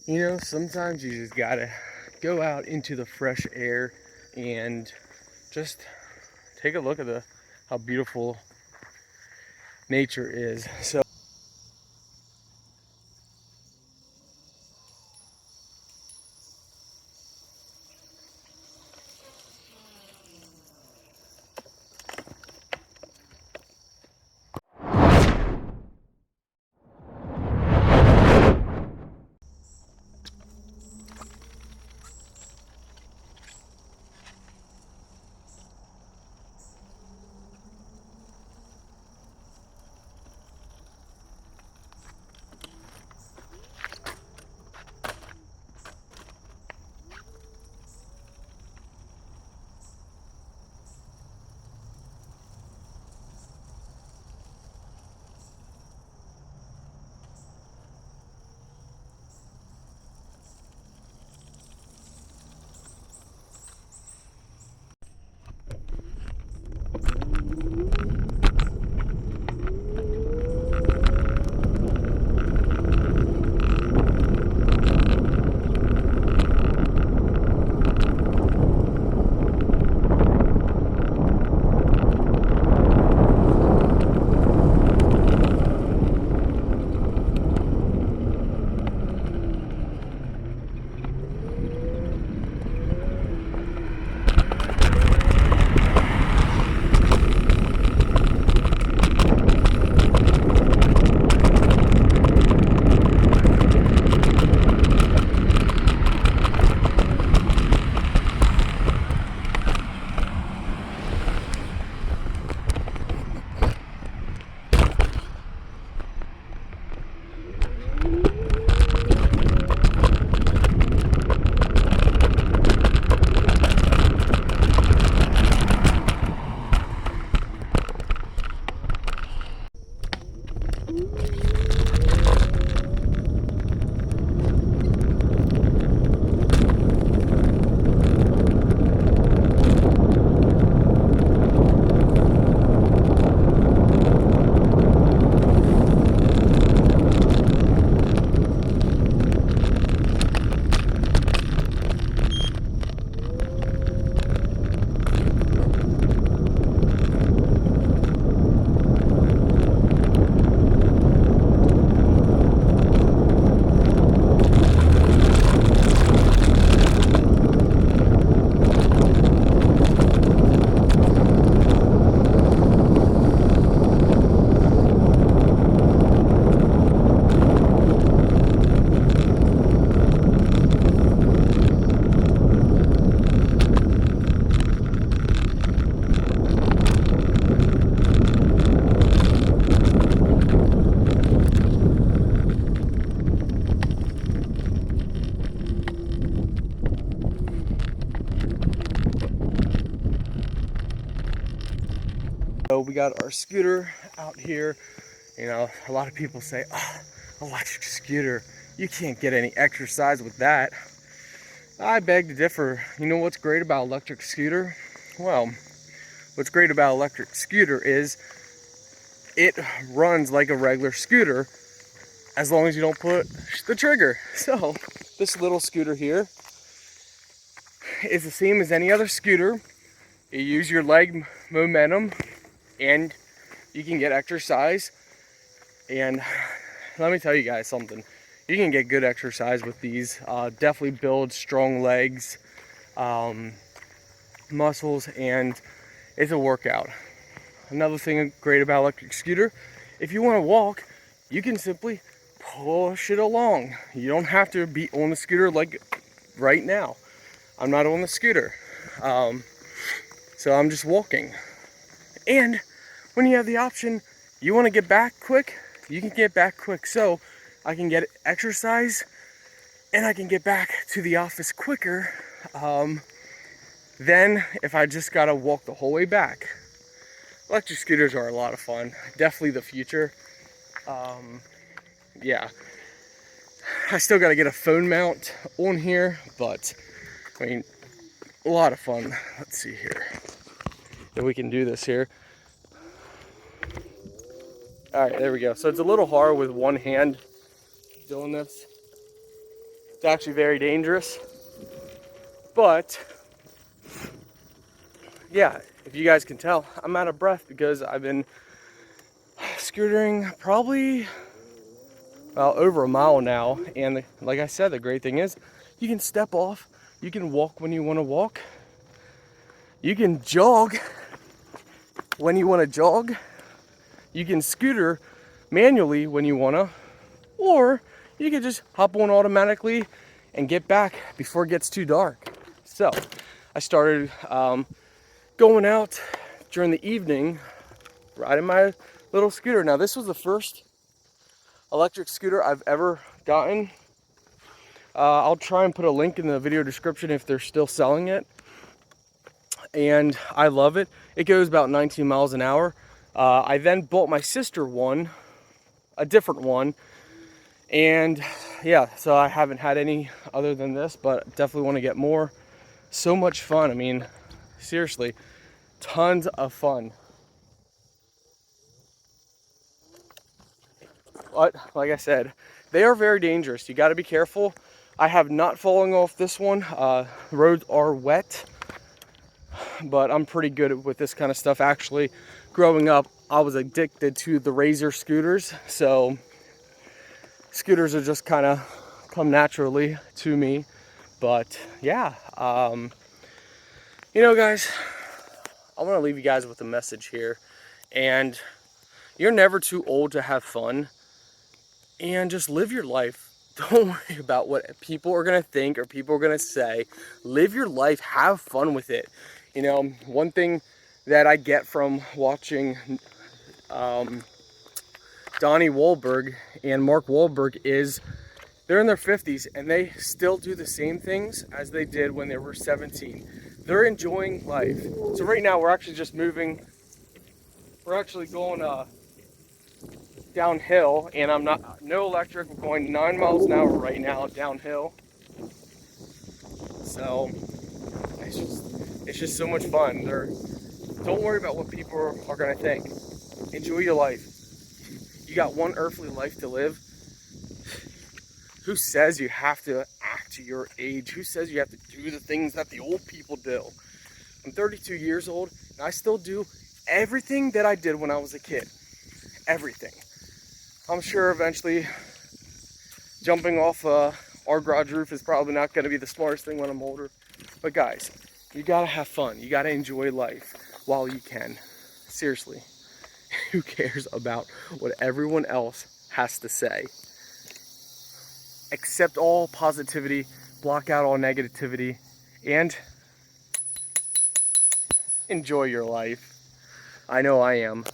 You know, sometimes you just gotta go out into the fresh air and just take a look at how beautiful nature is. So we got our scooter out here. You know, a lot of people say, oh, electric scooter, you can't get any exercise with that. I beg to differ. You know what's great about electric scooter? Well, what's great about electric scooter is it runs like a regular scooter as long as you don't put the trigger. So this little scooter here is the same as any other scooter. You use your leg momentum and you can get exercise. And let me tell you guys something. You can get good exercise with these. Definitely build strong legs, muscles, and it's a workout. Another thing great about electric scooter, if you want to walk, you can simply push it along. You don't have to be on the scooter like right now. I'm not on the scooter, so I'm just walking. And when you have the option, you want to get back quick, you can get back quick. So I can get exercise and I can get back to the office quicker than if I just gotta walk the whole way back. Electric scooters are a lot of fun. Definitely the future. Yeah. I still gotta get a phone mount on here, but I mean, a lot of fun. Let's see here. If we can do this here. All right, there we go. So it's a little hard with one hand doing this. It's actually very dangerous. But yeah, if you guys can tell, I'm out of breath because I've been scootering probably, well, over a mile now. And like I said, the great thing is you can step off, you can walk when you want to walk, you can jog when you want to jog, you can scooter manually when you want to, or you can just hop on automatically and get back before it gets too dark. So I started going out during the evening, riding my little scooter. Now this was the first electric scooter I've ever gotten. I'll try and put a link in the video description if they're still selling it. And I love it. It goes about 19 miles an hour. I then bought my sister one, a different one. And yeah, so I haven't had any other than this, but definitely want to get more. So much fun. I mean, seriously, tons of fun. But like I said, they are very dangerous. You got to be careful. I have not fallen off this one. Roads are wet, but I'm pretty good with this kind of stuff. Actually, growing up, I was addicted to the Razor scooters. So scooters are just kind of come naturally to me. But yeah, you know, guys, I want to leave you guys with a message here. And you're never too old to have fun. And just live your life. Don't worry about what people are going to think or people are going to say. Live your life. Have fun with it. You know, one thing that I get from watching Donnie Wahlberg and Mark Wahlberg is they're in their 50s and they still do the same things as they did when they were 17. They're enjoying life. So right now we're actually just moving. We're actually going downhill, and I'm not, no electric. We're going 9 miles an hour right now downhill. So it's just so much fun. Don't worry about what people are gonna think. Enjoy your life. You got one earthly life to live. Who says you have to act to your age? Who says you have to do the things that the old people do? I'm 32 years old, and I still do everything that I did when I was a kid. Everything. I'm sure eventually jumping off our garage roof is probably not going to be the smartest thing when I'm older. But guys, you got to have fun. You got to enjoy life while you can. Seriously, who cares about what everyone else has to say? Accept all positivity, block out all negativity, and enjoy your life. I know I am.